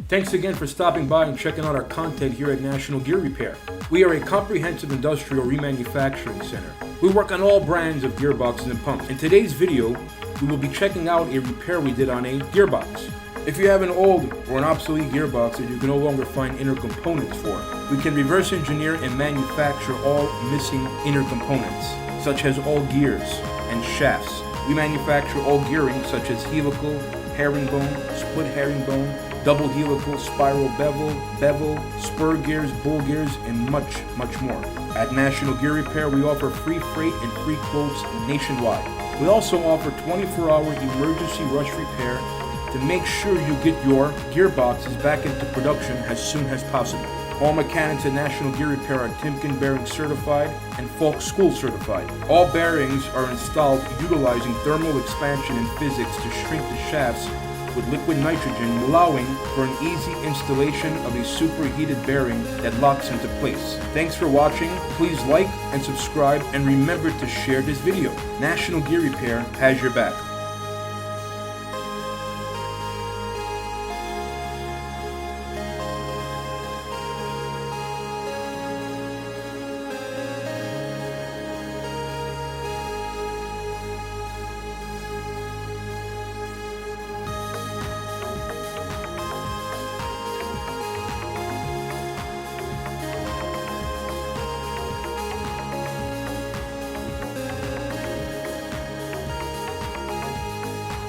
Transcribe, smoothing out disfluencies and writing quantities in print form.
Thanks again for stopping by and checking out our content here at National Gear Repair. We are a comprehensive industrial remanufacturing center. We work on all brands of gearboxes and pumps. In today's video, we will be checking out a repair we did on a gearbox. If you have an old or an obsolete gearbox that you can no longer find inner components for, we can reverse engineer and manufacture all missing inner components, such as all gears and shafts. We manufacture all gearing such as helical, herringbone, split herringbone, double helical, spiral bevel, spur gears, bull gears, and much more. At National Gear Repair, we offer free freight and free quotes nationwide. We also offer 24-hour emergency rush repair to make sure you get your gearboxes back into production as soon as possible. All mechanics at National Gear Repair are Timken bearing certified and Falk School certified. All bearings are installed utilizing thermal expansion and physics to shrink the shafts with liquid nitrogen, allowing for an easy installation of a superheated bearing that locks into place. Thanks for watching. Please like and subscribe, and remember to share this video. National Gear Repair has your back.